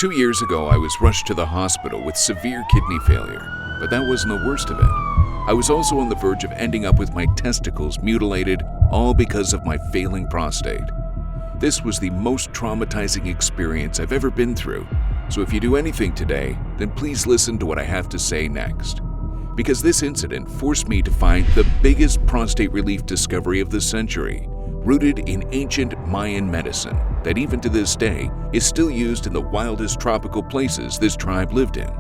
2 years ago, I was rushed to the hospital with severe kidney failure, but that wasn't the worst of it. I was also on the verge of ending up with my testicles mutilated, all because of my failing prostate. This was the most traumatizing experience I've ever been through, so if you do anything today, then please listen to what I have to say next. Because this incident forced me to find the biggest prostate relief discovery of the century, rooted in ancient Mayan medicine that even to this day is still used in the wildest tropical places this tribe lived in.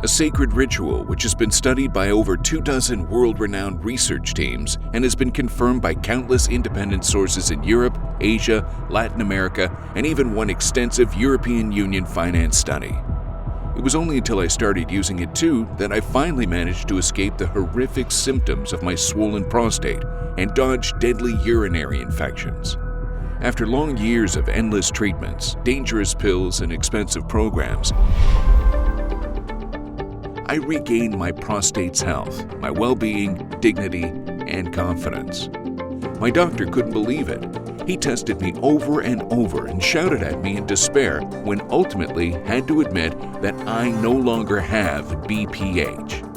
A sacred ritual which has been studied by over 24 world-renowned research teams and has been confirmed by countless independent sources in Europe, Asia, Latin America, and even one extensive European Union finance study. It was only until I started using it too that I finally managed to escape the horrific symptoms of my swollen prostate and dodge deadly urinary infections. After long years of endless treatments, dangerous pills, and expensive programs, I regained my prostate's health, my well-being, dignity, and confidence. My doctor couldn't believe it. He tested me over and over and shouted at me in despair when ultimately had to admit that I no longer have BPH.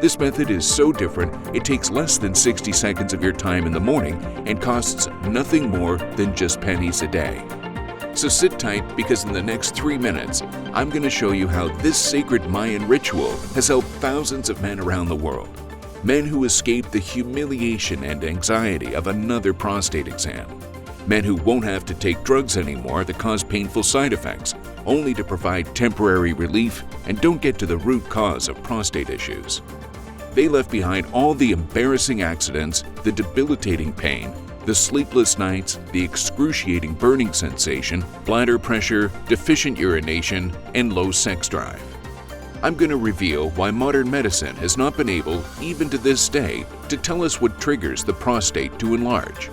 This method is so different, it takes less than 60 seconds of your time in the morning and costs nothing more than just pennies a day. So sit tight, because in the next 3 minutes, I'm going to show you how this sacred Mayan ritual has helped thousands of men around the world. Men who escaped the humiliation and anxiety of another prostate exam. Men who won't have to take drugs anymore that cause painful side effects, only to provide temporary relief and don't get to the root cause of prostate issues. They left behind all the embarrassing accidents, the debilitating pain, the sleepless nights, the excruciating burning sensation, bladder pressure, deficient urination, and low sex drive. I'm going to reveal why modern medicine has not been able, even to this day, to tell us what triggers the prostate to enlarge.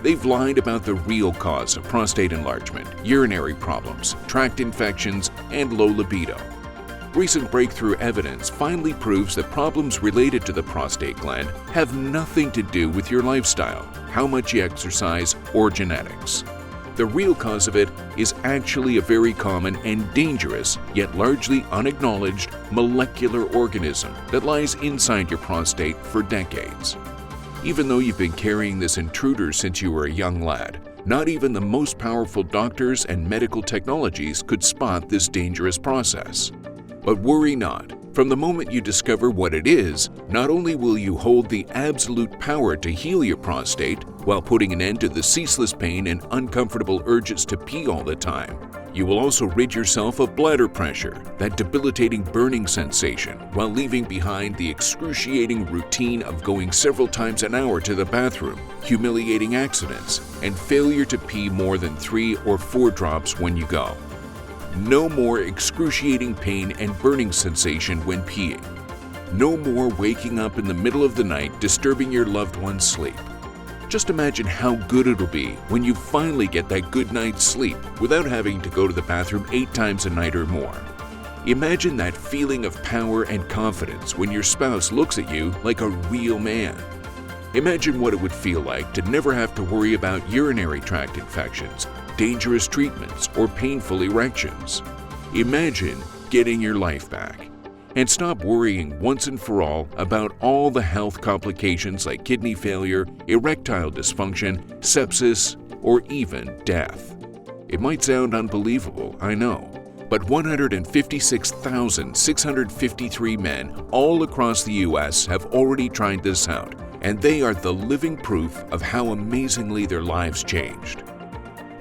They've lied about the real cause of prostate enlargement, urinary problems, tract infections, and low libido. Recent breakthrough evidence finally proves that problems related to the prostate gland have nothing to do with your lifestyle, how much you exercise, or genetics. The real cause of it is actually a very common and dangerous, yet largely unacknowledged, molecular organism that lies inside your prostate for decades. Even though you've been carrying this intruder since you were a young lad, not even the most powerful doctors and medical technologies could spot this dangerous process. But worry not. From the moment you discover what it is, not only will you hold the absolute power to heal your prostate while putting an end to the ceaseless pain and uncomfortable urges to pee all the time, you will also rid yourself of bladder pressure, that debilitating burning sensation, while leaving behind the excruciating routine of going several times an hour to the bathroom, humiliating accidents, and failure to pee more than 3 or 4 drops when you go. No more excruciating pain and burning sensation when peeing. No more waking up in the middle of the night disturbing your loved one's sleep. Just imagine how good it'll be when you finally get that good night's sleep without having to go to the bathroom 8 times a night or more. Imagine that feeling of power and confidence when your spouse looks at you like a real man. Imagine what it would feel like to never have to worry about urinary tract infections, dangerous treatments, or painful erections. Imagine getting your life back. And stop worrying once and for all about all the health complications like kidney failure, erectile dysfunction, sepsis, or even death. It might sound unbelievable, I know, but 156,653 men all across the US have already tried this out, and they are the living proof of how amazingly their lives changed.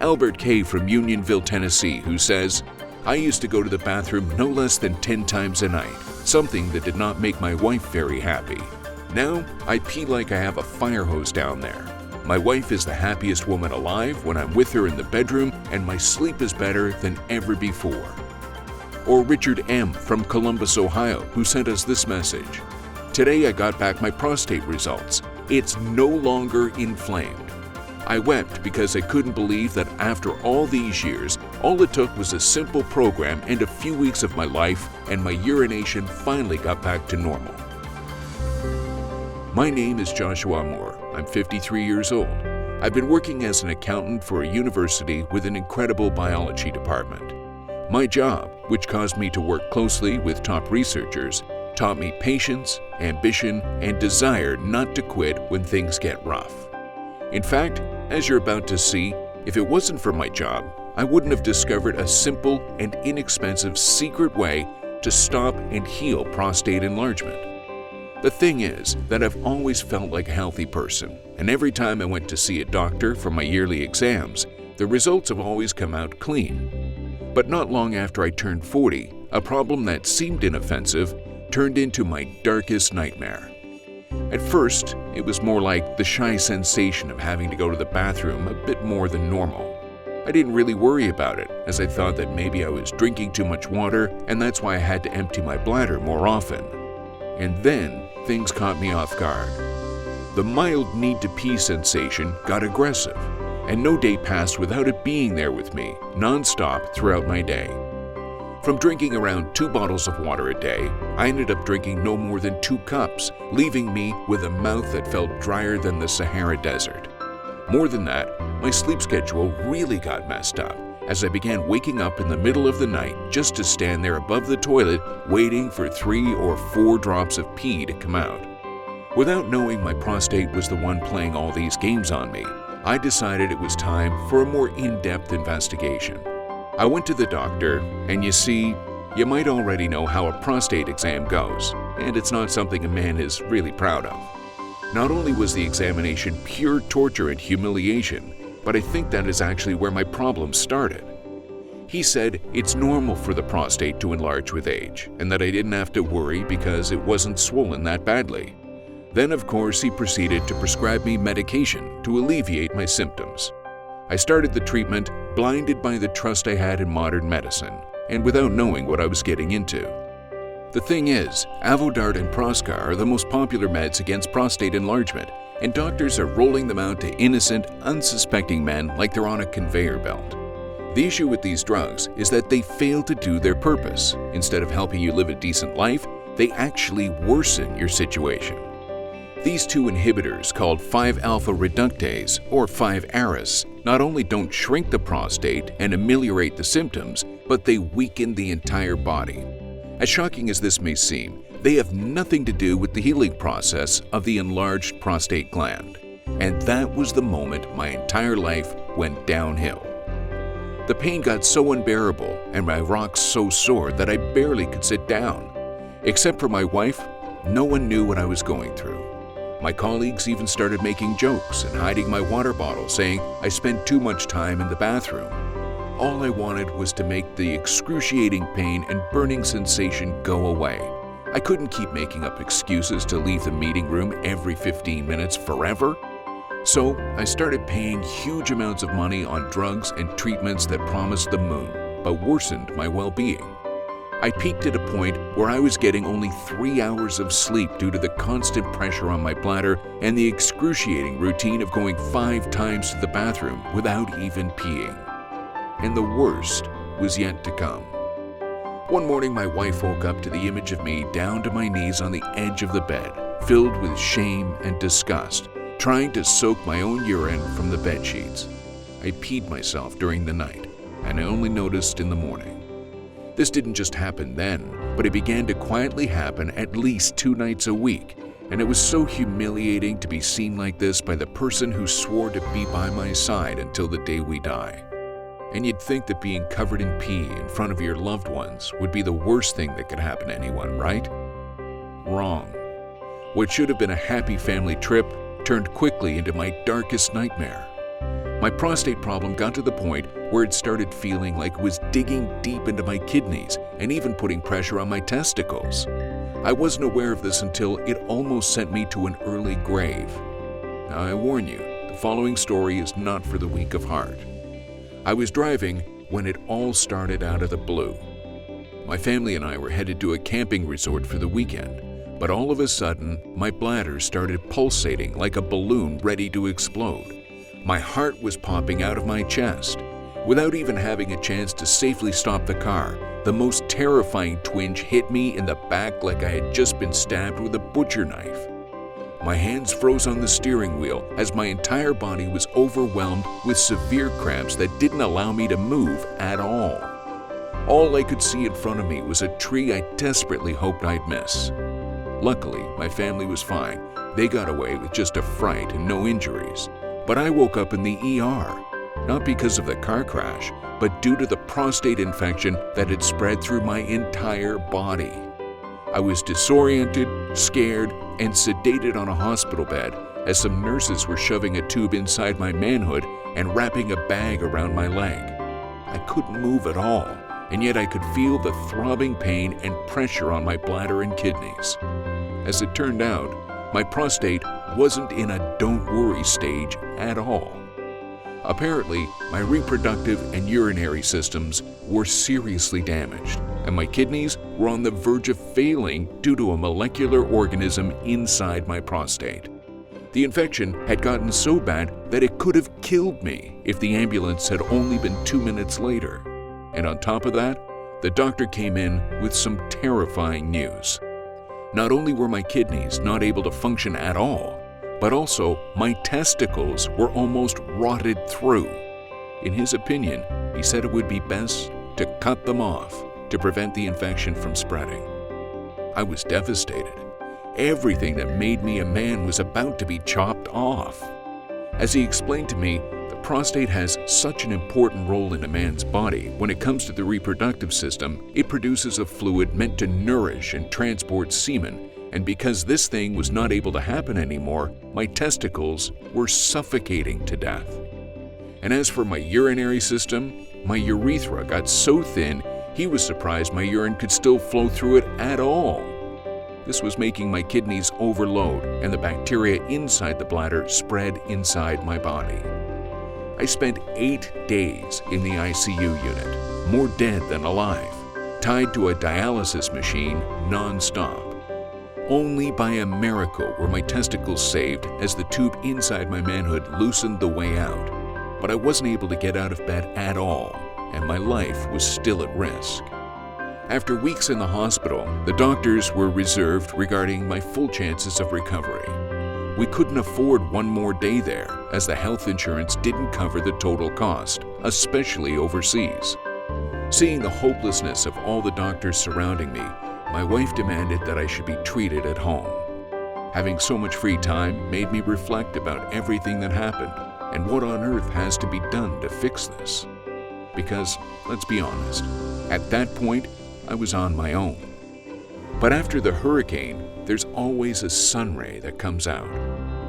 Albert K. from Unionville, Tennessee, who says, "I used to go to the bathroom no less than 10 times a night, something that did not make my wife very happy. Now, I pee like I have a fire hose down there. My wife is the happiest woman alive when I'm with her in the bedroom, and my sleep is better than ever before." Or Richard M. from Columbus, Ohio, who sent us this message, "Today I got back my prostate results. It's no longer inflamed. I wept because I couldn't believe that after all these years, all it took was a simple program and a few weeks of my life, and my urination finally got back to normal." My name is Joshua Moore. I'm 53 years old. I've been working as an accountant for a university with an incredible biology department. My job, which caused me to work closely with top researchers, taught me patience, ambition, and desire not to quit when things get rough. In fact, as you're about to see, if it wasn't for my job, I wouldn't have discovered a simple and inexpensive secret way to stop and heal prostate enlargement. The thing is that I've always felt like a healthy person, and every time I went to see a doctor for my yearly exams, the results have always come out clean. But not long after I turned 40, a problem that seemed inoffensive turned into my darkest nightmare. At first, it was more like the shy sensation of having to go to the bathroom a bit more than normal. I didn't really worry about it, as I thought that maybe I was drinking too much water and that's why I had to empty my bladder more often. And then, things caught me off guard. The mild need to pee sensation got aggressive, and no day passed without it being there with me, non-stop throughout my day. From drinking around 2 bottles of water a day, I ended up drinking no more than 2 cups, leaving me with a mouth that felt drier than the Sahara Desert. More than that, my sleep schedule really got messed up, as I began waking up in the middle of the night just to stand there above the toilet waiting for 3 or 4 drops of pee to come out. Without knowing my prostate was the one playing all these games on me, I decided it was time for a more in-depth investigation. I went to the doctor, and you see, you might already know how a prostate exam goes, and it's not something a man is really proud of. Not only was the examination pure torture and humiliation, but I think that is actually where my problem started. He said it's normal for the prostate to enlarge with age, and that I didn't have to worry because it wasn't swollen that badly. Then, of course, he proceeded to prescribe me medication to alleviate my symptoms. I started the treatment blinded by the trust I had in modern medicine, and without knowing what I was getting into. The thing is, Avodart and Proscar are the most popular meds against prostate enlargement, and doctors are rolling them out to innocent, unsuspecting men like they're on a conveyor belt. The issue with these drugs is that they fail to do their purpose. Instead of helping you live a decent life, they actually worsen your situation. These 2 inhibitors, called 5-alpha reductase or 5-ARIS, not only don't shrink the prostate and ameliorate the symptoms, but they weaken the entire body. As shocking as this may seem, they have nothing to do with the healing process of the enlarged prostate gland. And that was the moment my entire life went downhill. The pain got so unbearable and my rocks so sore that I barely could sit down. Except for my wife, no one knew what I was going through. My colleagues even started making jokes and hiding my water bottle, saying I spent too much time in the bathroom. All I wanted was to make the excruciating pain and burning sensation go away. I couldn't keep making up excuses to leave the meeting room every 15 minutes forever. So I started paying huge amounts of money on drugs and treatments that promised the moon, but worsened my well-being. I peaked at a point where I was getting only 3 hours of sleep due to the constant pressure on my bladder and the excruciating routine of going 5 times to the bathroom without even peeing. And the worst was yet to come. One morning, my wife woke up to the image of me down to my knees on the edge of the bed, filled with shame and disgust, trying to soak my own urine from the bed sheets. I peed myself during the night, and I only noticed in the morning. This didn't just happen then, but it began to quietly happen at least 2 nights a week, and it was so humiliating to be seen like this by the person who swore to be by my side until the day we die. And you'd think that being covered in pee in front of your loved ones would be the worst thing that could happen to anyone, right? Wrong. What should have been a happy family trip turned quickly into my darkest nightmare. My prostate problem got to the point where it started feeling like it was digging deep into my kidneys and even putting pressure on my testicles. I wasn't aware of this until it almost sent me to an early grave. Now I warn you, the following story is not for the weak of heart. I was driving when it all started out of the blue. My family and I were headed to a camping resort for the weekend, but all of a sudden, my bladder started pulsating like a balloon ready to explode. My heart was popping out of my chest. Without even having a chance to safely stop the car, the most terrifying twinge hit me in the back like I had just been stabbed with a butcher knife. My hands froze on the steering wheel as my entire body was overwhelmed with severe cramps that didn't allow me to move at all. All I could see in front of me was a tree I desperately hoped I'd miss. Luckily, my family was fine. They got away with just a fright and no injuries. But I woke up in the ER, not because of the car crash, but due to the prostate infection that had spread through my entire body. I was disoriented, scared, and sedated on a hospital bed as some nurses were shoving a tube inside my manhood and wrapping a bag around my leg. I couldn't move at all, and yet I could feel the throbbing pain and pressure on my bladder and kidneys. As it turned out, my prostate wasn't in a don't worry stage at all. Apparently, my reproductive and urinary systems were seriously damaged, and my kidneys were on the verge of failing due to a molecular organism inside my prostate. The infection had gotten so bad that it could have killed me if the ambulance had only been 2 minutes later. And on top of that, the doctor came in with some terrifying news. Not only were my kidneys not able to function at all, but also my testicles were almost rotted through. In his opinion, he said it would be best to cut them off to prevent the infection from spreading. I was devastated. Everything that made me a man was about to be chopped off. As he explained to me, the prostate has such an important role in a man's body. When it comes to the reproductive system, it produces a fluid meant to nourish and transport semen, and because this thing was not able to happen anymore, my testicles were suffocating to death. And as for my urinary system, my urethra got so thin, he was surprised my urine could still flow through it at all. This was making my kidneys overload, and the bacteria inside the bladder spread inside my body. I spent 8 days in the ICU unit, more dead than alive, tied to a dialysis machine non-stop. Only by a miracle were my testicles saved as the tube inside my manhood loosened the way out. But I wasn't able to get out of bed at all, and my life was still at risk. After weeks in the hospital, the doctors were reserved regarding my full chances of recovery. We couldn't afford one more day there, as the health insurance didn't cover the total cost, especially overseas. Seeing the hopelessness of all the doctors surrounding me, my wife demanded that I should be treated at home. Having so much free time made me reflect about everything that happened and what on earth has to be done to fix this. Because, let's be honest, at that point, I was on my own. But after the hurricane, there's always a sun ray that comes out.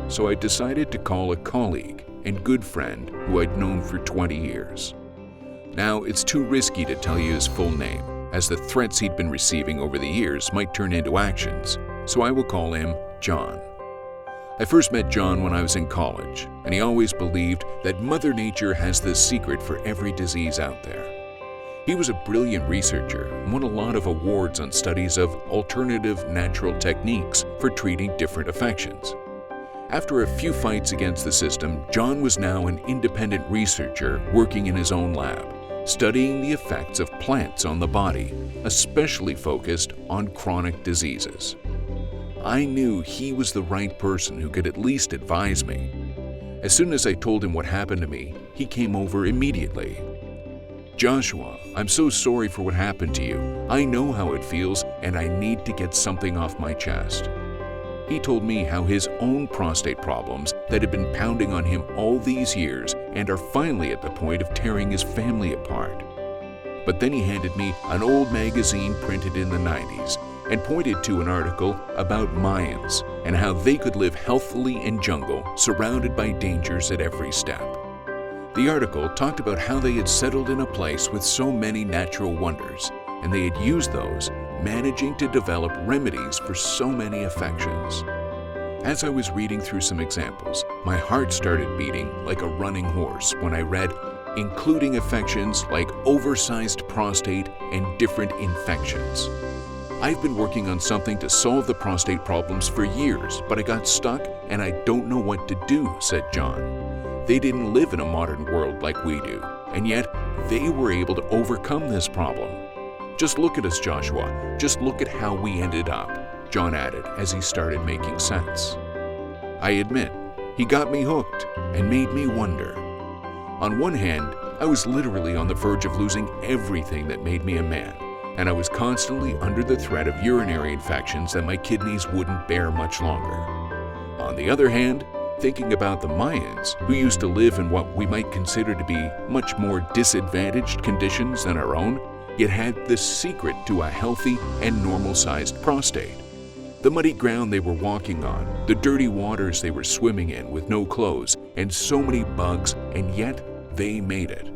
So I decided to call a colleague and good friend who I'd known for 20 years. Now, it's too risky to tell you his full name, as the threats he'd been receiving over the years might turn into actions, so I will call him John. I first met John when I was in college, and he always believed that Mother Nature has the secret for every disease out there. He was a brilliant researcher and won a lot of awards on studies of alternative natural techniques for treating different affections. After a few fights against the system, John was now an independent researcher working in his own lab, studying the effects of plants on the body, especially focused on chronic diseases. I knew he was the right person who could at least advise me. As soon as I told him what happened to me, he came over immediately. "Joshua, I'm so sorry for what happened to you. I know how it feels, and I need to get something off my chest." He told me how his own prostate problems that had been pounding on him all these years and are finally at the point of tearing his family apart. But then he handed me an old magazine printed in the 90s and pointed to an article about Mayans and how they could live healthily in jungle surrounded by dangers at every step. The article talked about how they had settled in a place with so many natural wonders, and they had used those, managing to develop remedies for so many affections. As I was reading through some examples, my heart started beating like a running horse when I read, including affections like oversized prostate and different infections. I've been working on something to solve the prostate problems for years, but I got stuck and I don't know what to do, said John. They didn't live in a modern world like we do, and yet they were able to overcome this problem. "Just look at us, Joshua. Just look at how we ended up," John added as he started making sense. I admit, he got me hooked and made me wonder. On one hand, I was literally on the verge of losing everything that made me a man, and I was constantly under the threat of urinary infections that my kidneys wouldn't bear much longer. On the other hand, thinking about the Mayans, who used to live in what we might consider to be much more disadvantaged conditions than our own, yet had the secret to a healthy and normal-sized prostate. The muddy ground they were walking on, the dirty waters they were swimming in with no clothes, and so many bugs, and yet they made it.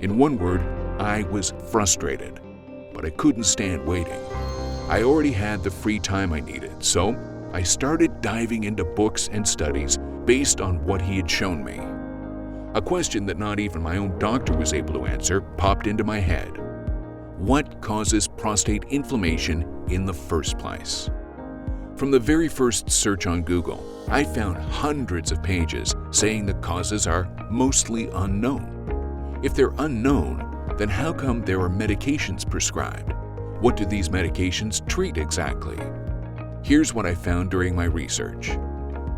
In one word, I was frustrated, but I couldn't stand waiting. I already had the free time I needed, so I started diving into books and studies based on what he had shown me. A question that not even my own doctor was able to answer popped into my head. What causes prostate inflammation in the first place? From the very first search on Google, I found hundreds of pages saying the causes are mostly unknown. If they're unknown, then how come there are medications prescribed? What do these medications treat exactly? Here's what I found during my research.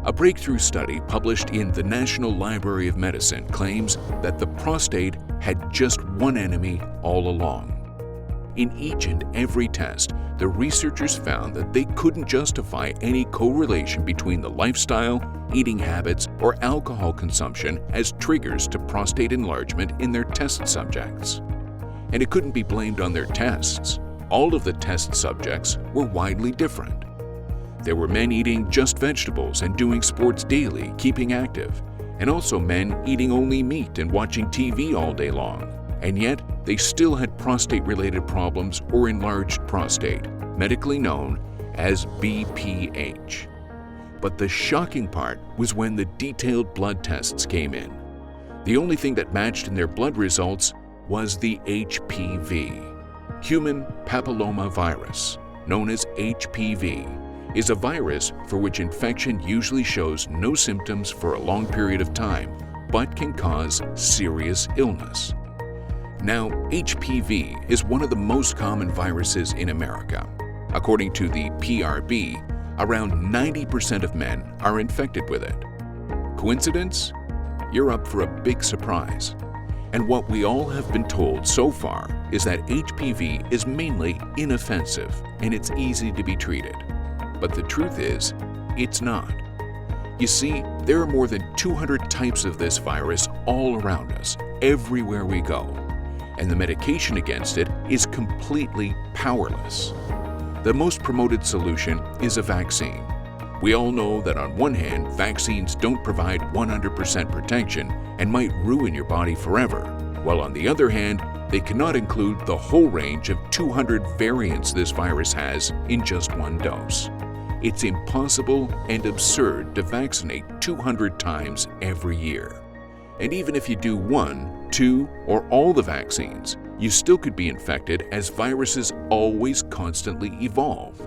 A breakthrough study published in the National Library of Medicine claims that the prostate had just one enemy all along. In each and every test, the researchers found that they couldn't justify any correlation between the lifestyle, eating habits, or alcohol consumption as triggers to prostate enlargement in their test subjects. And it couldn't be blamed on their tests. All of the test subjects were widely different. There were men eating just vegetables and doing sports daily, keeping active, and also men eating only meat and watching TV all day long. And yet, they still had prostate-related problems or enlarged prostate, medically known as BPH. But the shocking part was when the detailed blood tests came in. The only thing that matched in their blood results was the HPV. Human papillomavirus, known as HPV, is a virus for which infection usually shows no symptoms for a long period of time, but can cause serious illness. Now, HPV is one of the most common viruses in America. According to the PRB, around 90% of men are infected with it. Coincidence? You're up for a big surprise. And what we all have been told so far is that HPV is mainly inoffensive and it's easy to be treated. But the truth is, it's not. You see, there are more than 200 types of this virus all around us, everywhere we go. And the medication against it is completely powerless. The most promoted solution is a vaccine. We all know that on one hand, vaccines don't provide 100% protection and might ruin your body forever, while on the other hand, they cannot include the whole range of 200 variants this virus has in just one dose. It's impossible and absurd to vaccinate 200 times every year. And even if you do 1, 2, or all the vaccines, you still could be infected as viruses always constantly evolve.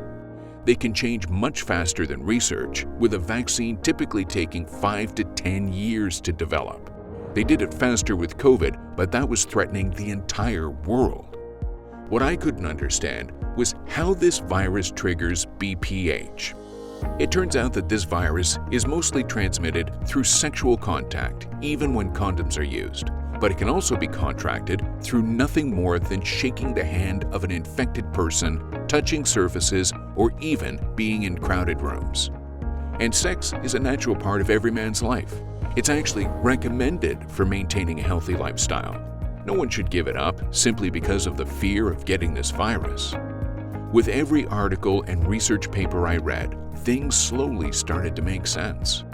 They can change much faster than research, with a vaccine typically taking 5 to 10 years to develop. They did it faster with COVID, but that was threatening the entire world. What I couldn't understand was how this virus triggers BPH. It turns out that this virus is mostly transmitted through sexual contact, even when condoms are used, but it can also be contracted through nothing more than shaking the hand of an infected person, touching surfaces, or even being in crowded rooms. And sex is a natural part of every man's life. It's actually recommended for maintaining a healthy lifestyle. No one should give it up simply because of the fear of getting this virus. With every article and research paper I read, things slowly started to make sense.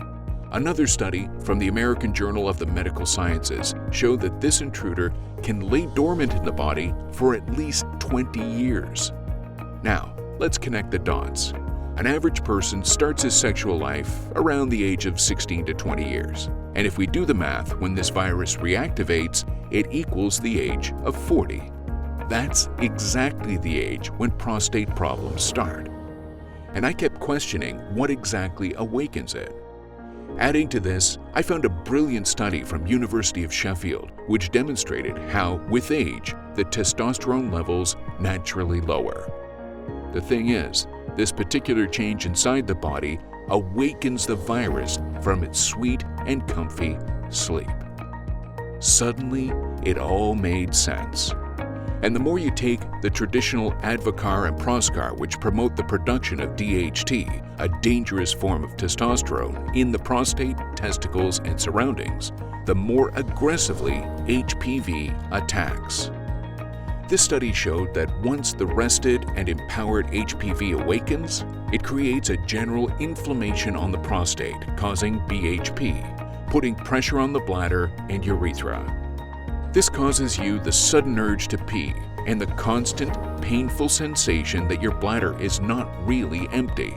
Another study from the American Journal of the Medical Sciences showed that this intruder can lay dormant in the body for at least 20 years. Now, let's connect the dots. An average person starts his sexual life around the age of 16 to 20 years. And if we do the math, when this virus reactivates, it equals the age of 40. That's exactly the age when prostate problems start. And I kept questioning what exactly awakens it. Adding to this, I found a brilliant study from University of Sheffield which demonstrated how, with age, the testosterone levels naturally lower. The thing is, this particular change inside the body awakens the virus from its sweet and comfy sleep. Suddenly, it all made sense. And the more you take the traditional Advocar and Proscar, which promote the production of DHT, a dangerous form of testosterone, in the prostate, testicles, and surroundings, the more aggressively HPV attacks. This study showed that once the rested and empowered HPV awakens, it creates a general inflammation on the prostate, causing BHP, putting pressure on the bladder and urethra. This causes you the sudden urge to pee and the constant, painful sensation that your bladder is not really empty.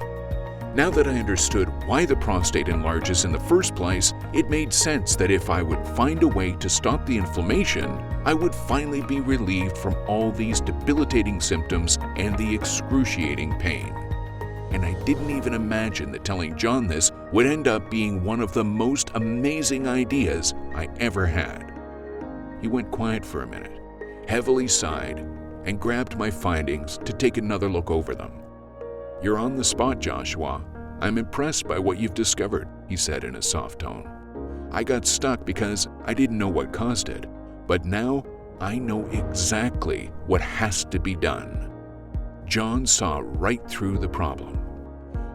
Now that I understood why the prostate enlarges in the first place, it made sense that if I would find a way to stop the inflammation, I would finally be relieved from all these debilitating symptoms and the excruciating pain. And I didn't even imagine that telling John this would end up being one of the most amazing ideas I ever had. He went quiet for a minute, heavily sighed, and grabbed my findings to take another look over them. "You're on the spot, Joshua. I'm impressed by what you've discovered," he said in a soft tone. "I got stuck because I didn't know what caused it, but now I know exactly what has to be done." John saw right through the problem.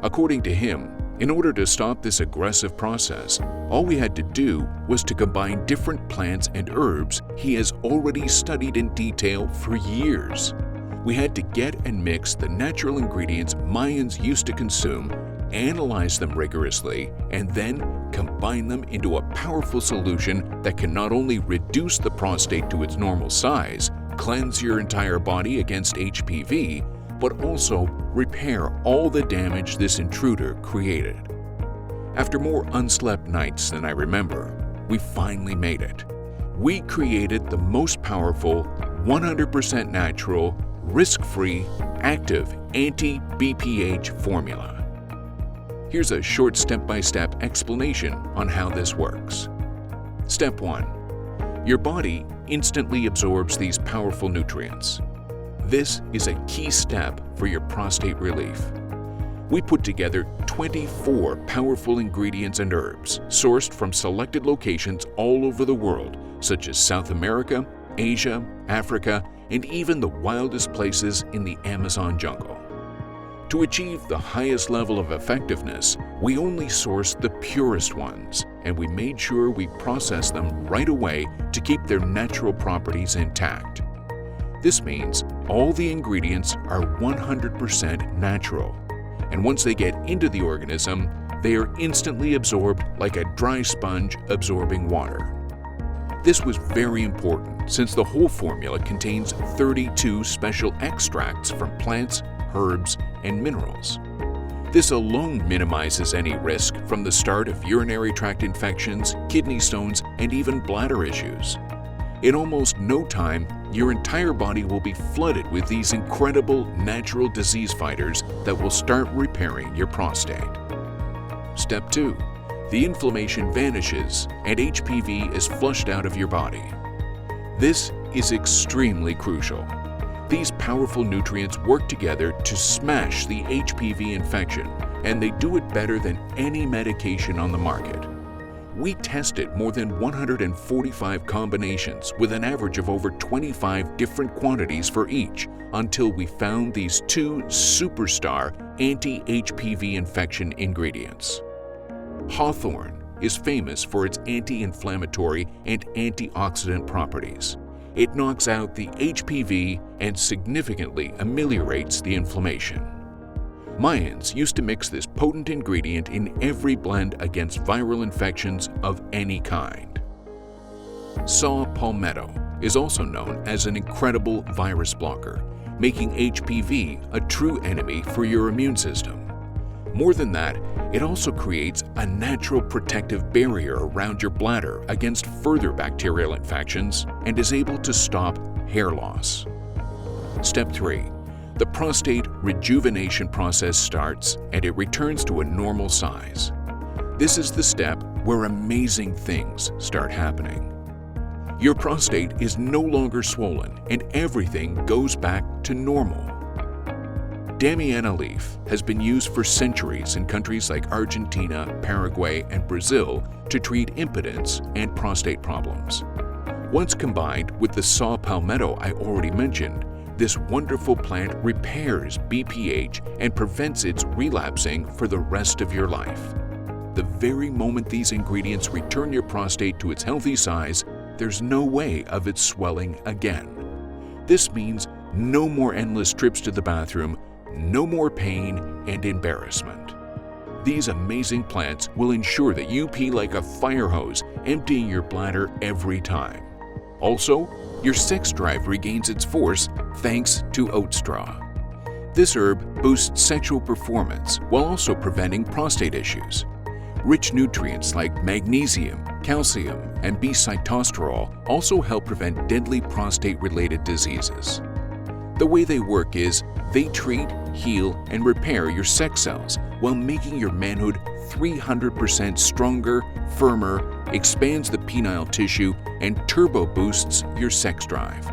According to him, in order to stop this aggressive process, all we had to do was to combine different plants and herbs he has already studied in detail for years. We had to get and mix the natural ingredients Mayans used to consume, analyze them rigorously, and then combine them into a powerful solution that can not only reduce the prostate to its normal size, cleanse your entire body against HPV, but also repair all the damage this intruder created. After more unslept nights than I remember, we finally made it. We created the most powerful, 100% natural, risk-free, active anti-BPH formula. Here's a short step-by-step explanation on how this works. Step 1. Your body instantly absorbs these powerful nutrients. This is a key step for your prostate relief. We put together 24 powerful ingredients and herbs sourced from selected locations all over the world, such as South America, Asia, Africa, and even the wildest places in the Amazon jungle. To achieve the highest level of effectiveness, we only sourced the purest ones, and we made sure we processed them right away to keep their natural properties intact. This means all the ingredients are 100% natural, and once they get into the organism, they are instantly absorbed like a dry sponge absorbing water. This was very important since the whole formula contains 32 special extracts from plants, herbs, and minerals. This alone minimizes any risk from the start of urinary tract infections, kidney stones, and even bladder issues. In almost no time, your entire body will be flooded with these incredible natural disease fighters that will start repairing your prostate. Step 2. The inflammation vanishes and HPV is flushed out of your body. This is extremely crucial. These powerful nutrients work together to smash the HPV infection, and they do it better than any medication on the market. We tested more than 145 combinations with an average of over 25 different quantities for each until we found these two superstar anti-HPV infection ingredients. Hawthorn is famous for its anti-inflammatory and antioxidant properties. It knocks out the HPV and significantly ameliorates the inflammation. Mayans used to mix this potent ingredient in every blend against viral infections of any kind. Saw palmetto is also known as an incredible virus blocker, making HPV a true enemy for your immune system. More than that, it also creates a natural protective barrier around your bladder against further bacterial infections and is able to stop hair loss. Step 3. The prostate rejuvenation process starts and it returns to a normal size. This is the step where amazing things start happening. Your prostate is no longer swollen and everything goes back to normal. Damiana leaf has been used for centuries in countries like Argentina, Paraguay, and Brazil to treat impotence and prostate problems. Once combined with the saw palmetto I already mentioned, this wonderful plant repairs BPH and prevents its relapsing for the rest of your life. The very moment these ingredients return your prostate to its healthy size, there's no way of it swelling again. This means no more endless trips to the bathroom, no more pain and embarrassment. These amazing plants will ensure that you pee like a fire hose, emptying your bladder every time. Also, your sex drive regains its force thanks to oat straw. This herb boosts sexual performance while also preventing prostate issues. Rich nutrients like magnesium, calcium, and B-cytosterol also help prevent deadly prostate-related diseases. The way they work is they treat, heal, and repair your sex cells while making your manhood 300% stronger, firmer, expands the penile tissue, and turbo boosts your sex drive.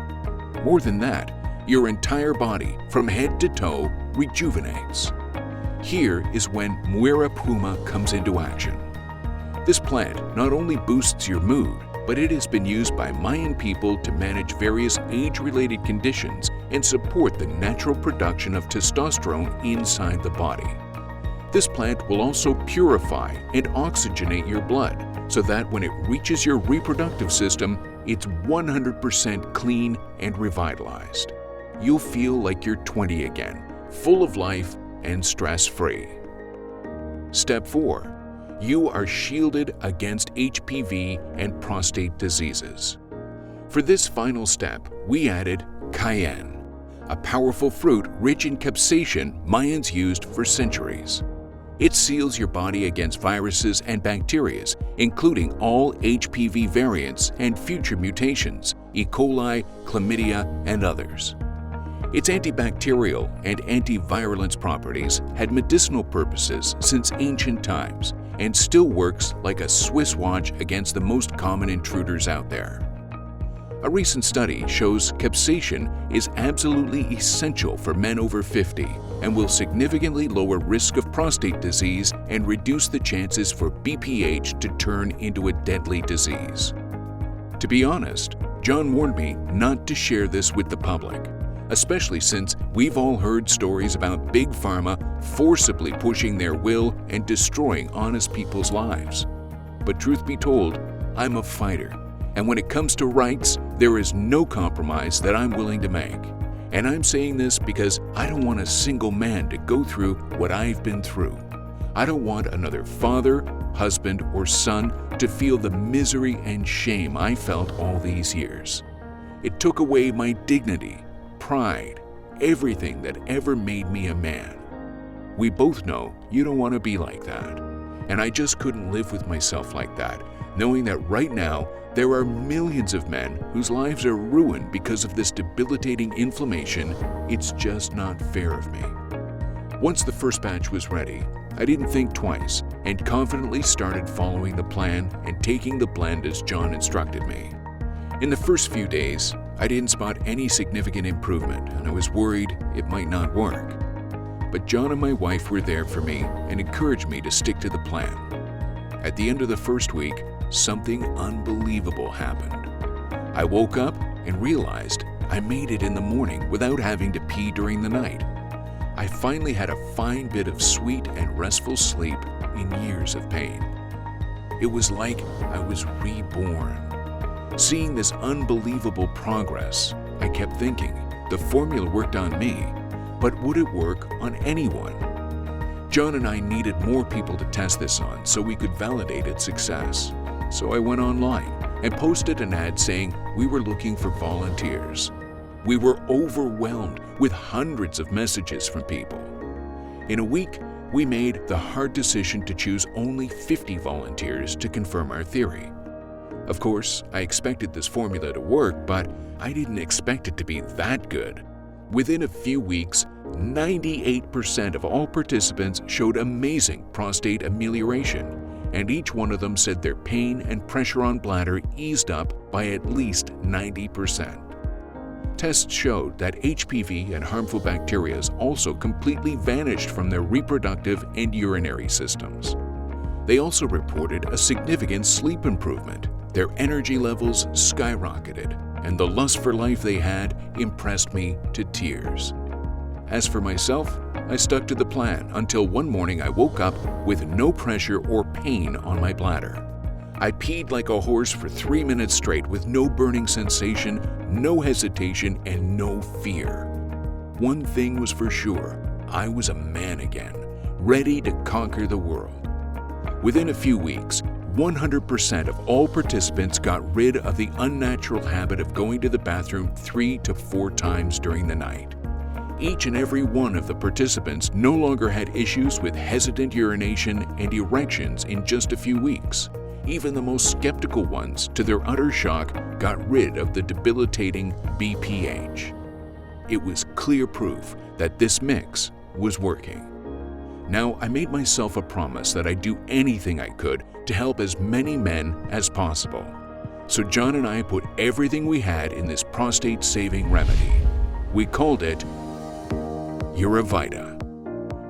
More than that, your entire body, from head to toe, rejuvenates. Here is when Muira Puma comes into action. This plant not only boosts your mood, but it has been used by Mayan people to manage various age-related conditions and support the natural production of testosterone inside the body. This plant will also purify and oxygenate your blood so that when it reaches your reproductive system, it's 100% clean and revitalized. You'll feel like you're 20 again, full of life and stress-free. Step 4. You are shielded against HPV and prostate diseases. For this final step, we added cayenne, a powerful fruit rich in capsaicin Mayans used for centuries. It seals your body against viruses and bacteria, including all HPV variants and future mutations, E. coli, chlamydia, and others. Its antibacterial and antivirulence properties had medicinal purposes since ancient times and still works like a Swiss watch against the most common intruders out there. A recent study shows capsaicin is absolutely essential for men over 50 and will significantly lower risk of prostate disease and reduce the chances for BPH to turn into a deadly disease. To be honest, John warned me not to share this with the public, especially since we've all heard stories about Big Pharma forcibly pushing their will and destroying honest people's lives. But truth be told, I'm a fighter, and when it comes to rights, there is no compromise that I'm willing to make. And I'm saying this because I don't want a single man to go through what I've been through. I don't want another father, husband, or son to feel the misery and shame I felt all these years. It took away my dignity, pride, everything that ever made me a man. We both know you don't want to be like that. And I just couldn't live with myself like that, knowing that right now there are millions of men whose lives are ruined because of this debilitating inflammation. It's just not fair of me. Once the first batch was ready, I didn't think twice and confidently started following the plan and taking the blend as John instructed me. In the first few days, I didn't spot any significant improvement and I was worried it might not work. But John and my wife were there for me and encouraged me to stick to the plan. At the end of the first week, something unbelievable happened. I woke up and realized I made it in the morning without having to pee during the night. I finally had a fine bit of sweet and restful sleep in years of pain. It was like I was reborn. Seeing this unbelievable progress, I kept thinking the formula worked on me, but would it work on anyone? John and I needed more people to test this on so we could validate its success. So I went online and posted an ad saying we were looking for volunteers. We were overwhelmed with hundreds of messages from people. In a week, we made the hard decision to choose only 50 volunteers to confirm our theory. Of course, I expected this formula to work, but I didn't expect it to be that good. Within a few weeks, 98% of all participants showed amazing prostate amelioration, and each one of them said their pain and pressure on bladder eased up by at least 90%. Tests showed that HPV and harmful bacteria also completely vanished from their reproductive and urinary systems. They also reported a significant sleep improvement, Their energy levels skyrocketed, and the lust for life they had impressed me to tears. As for myself, I stuck to the plan until one morning I woke up with no pressure or pain on my bladder. I peed like a horse for 3 minutes straight with no burning sensation, no hesitation, and no fear. One thing was for sure, I was a man again, ready to conquer the world. Within a few weeks, 100% of all participants got rid of the unnatural habit of going to the bathroom 3 to 4 times during the night. Each and every one of the participants no longer had issues with hesitant urination and erections in just a few weeks. Even the most skeptical ones, to their utter shock, got rid of the debilitating BPH. It was clear proof that this mix was working. Now, I made myself a promise that I'd do anything I could to help as many men as possible. So John and I put everything we had in this prostate-saving remedy. We called it Urivita,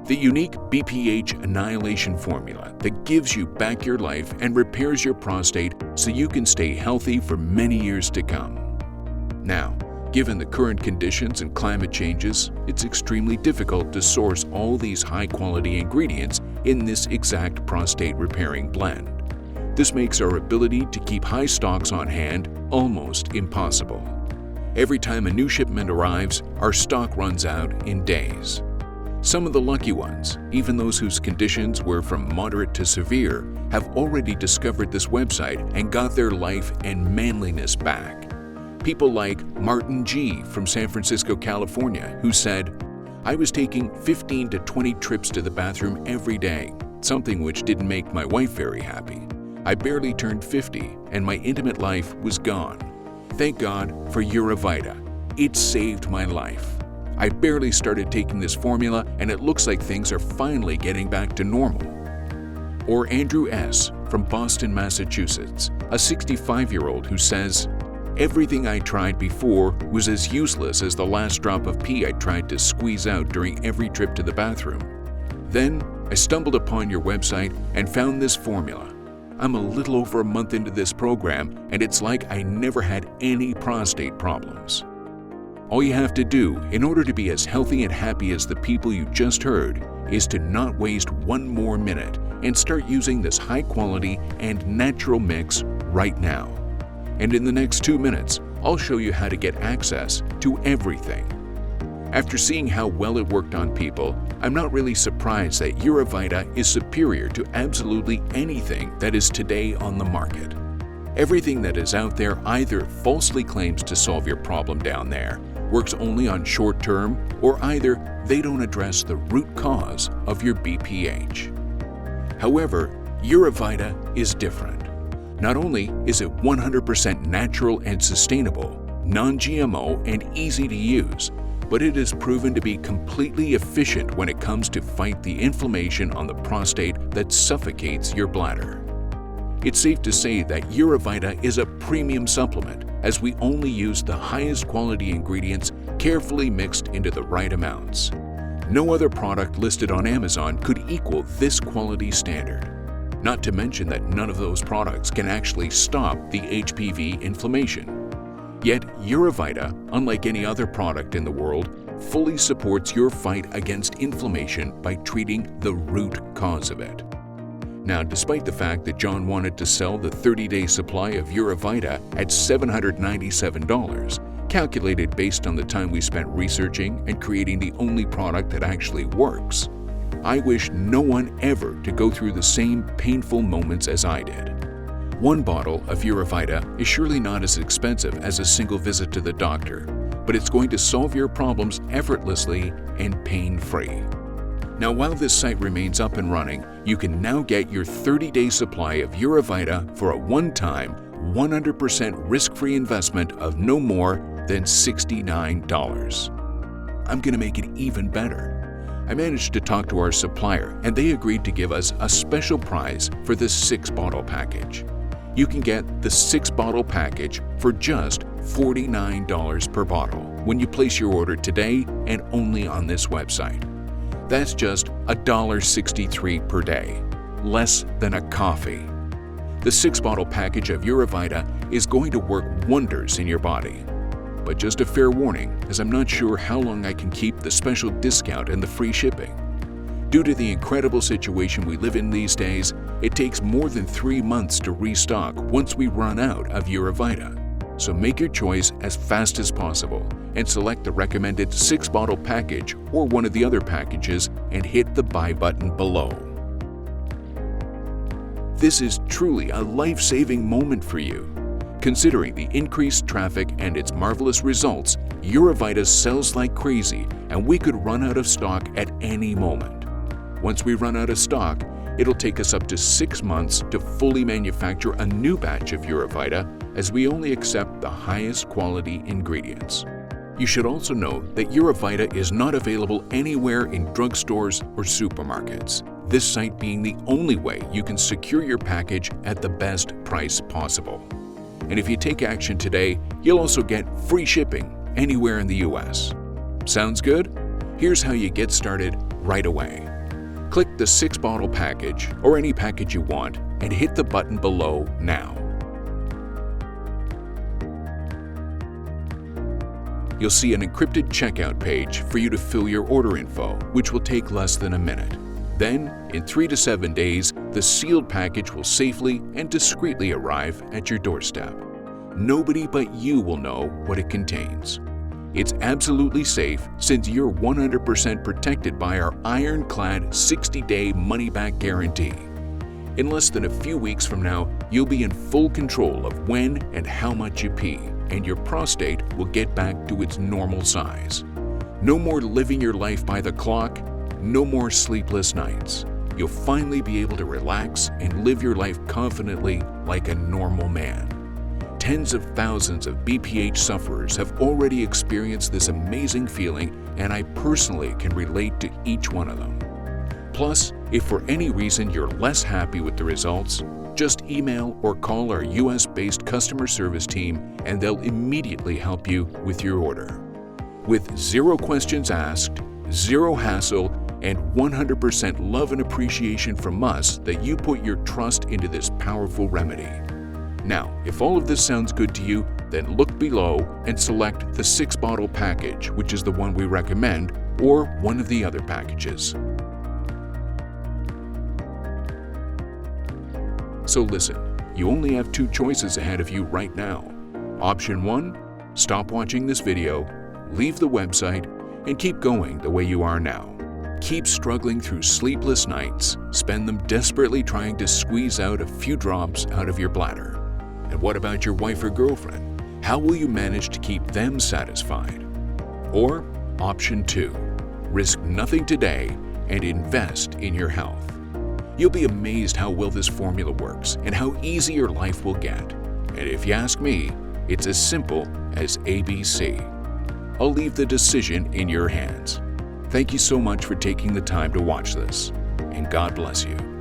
the unique BPH annihilation formula that gives you back your life and repairs your prostate so you can stay healthy for many years to come. Now, given the current conditions and climate changes, it's extremely difficult to source all these high-quality ingredients in this exact prostate repairing blend. This makes our ability to keep high stocks on hand almost impossible. Every time a new shipment arrives, our stock runs out in days. Some of the lucky ones, even those whose conditions were from moderate to severe, have already discovered this website and got their life and manliness back. People like Martin G. from San Francisco, California, who said, "I was taking 15 to 20 trips to the bathroom every day, something which didn't make my wife very happy. I barely turned 50 and my intimate life was gone. Thank God for Urivita. It saved my life. I barely started taking this formula and it looks like things are finally getting back to normal." Or Andrew S. from Boston, Massachusetts, a 65-year-old who says, "Everything I tried before was as useless as the last drop of pee I tried to squeeze out during every trip to the bathroom. Then I stumbled upon your website and found this formula. I'm a little over a month into this program and it's like I never had any prostate problems." All you have to do in order to be as healthy and happy as the people you just heard is to not waste one more minute and start using this high-quality and natural mix right now. And in the next 2 minutes, I'll show you how to get access to everything. After seeing how well it worked on people, I'm not really surprised that Urivita is superior to absolutely anything that is today on the market. Everything that is out there either falsely claims to solve your problem down there, works only on short term, or either they don't address the root cause of your BPH. However, Urivita is different. Not only is it 100% natural and sustainable, non-GMO and easy to use, but it is proven to be completely efficient when it comes to fight the inflammation on the prostate that suffocates your bladder. It's safe to say that Urivita is a premium supplement, as we only use the highest quality ingredients carefully mixed into the right amounts. No other product listed on Amazon could equal this quality standard. Not to mention that none of those products can actually stop the HPV inflammation. Yet Urivita, unlike any other product in the world, fully supports your fight against inflammation by treating the root cause of it. Now, despite the fact that John wanted to sell the 30-day supply of Urivita at $797, calculated based on the time we spent researching and creating the only product that actually works, I wish no one ever to go through the same painful moments as I did. One bottle of Urivita is surely not as expensive as a single visit to the doctor, but it's going to solve your problems effortlessly and pain-free. Now, while this site remains up and running, you can now get your 30-day supply of Urivita for a one-time, 100% risk-free investment of no more than $69. I'm going to make it even better. I managed to talk to our supplier, and they agreed to give us a special price for this 6-bottle package. You can get the 6-bottle package for just $49 per bottle when you place your order today and only on this website. That's just $1.63 per day, less than a coffee. The 6-bottle package of Urivita is going to work wonders in your body. But just a fair warning, as I'm not sure how long I can keep the special discount and the free shipping. Due to the incredible situation we live in these days, it takes more than 3 months to restock once we run out of Urivita. So make your choice as fast as possible and select the recommended 6-bottle package or one of the other packages and hit the buy button below. This is truly a life-saving moment for you. Considering the increased traffic and its marvelous results, Urivita sells like crazy and we could run out of stock at any moment. Once we run out of stock, it'll take us up to 6 months to fully manufacture a new batch of Urivita, as we only accept the highest quality ingredients. You should also note that Urivita is not available anywhere in drugstores or supermarkets, this site being the only way you can secure your package at the best price possible. And if you take action today, you'll also get free shipping anywhere in the US. Sounds good? Here's how you get started right away. Click the 6-bottle package or any package you want and hit the button below now. You'll see an encrypted checkout page for you to fill your order info, which will take less than a minute. Then, in 3 to 7 days, the sealed package will safely and discreetly arrive at your doorstep. Nobody but you will know what it contains. It's absolutely safe since you're 100% protected by our ironclad 60-day money-back guarantee. In less than a few weeks from now, you'll be in full control of when and how much you pee, and your prostate will get back to its normal size. No more living your life by the clock, no more sleepless nights. You'll finally be able to relax and live your life confidently like a normal man. Tens of thousands of BPH sufferers have already experienced this amazing feeling, and I personally can relate to each one of them. Plus, if for any reason you're less happy with the results, just email or call our US-based customer service team and they'll immediately help you with your order. With 0 questions asked, 0 hassle, and 100% love and appreciation from us that you put your trust into this powerful remedy. Now, if all of this sounds good to you, then look below and select the 6-bottle package, which is the one we recommend, or one of the other packages. So listen, you only have 2 choices ahead of you right now. Option 1, stop watching this video, leave the website, and keep going the way you are now. Keep struggling through sleepless nights, spend them desperately trying to squeeze out a few drops out of your bladder. And what about your wife or girlfriend? How will you manage to keep them satisfied? Or option 2, risk nothing today and invest in your health. You'll be amazed how well this formula works and how easy your life will get. And if you ask me, it's as simple as ABC. I'll leave the decision in your hands. Thank you so much for taking the time to watch this, and God bless you.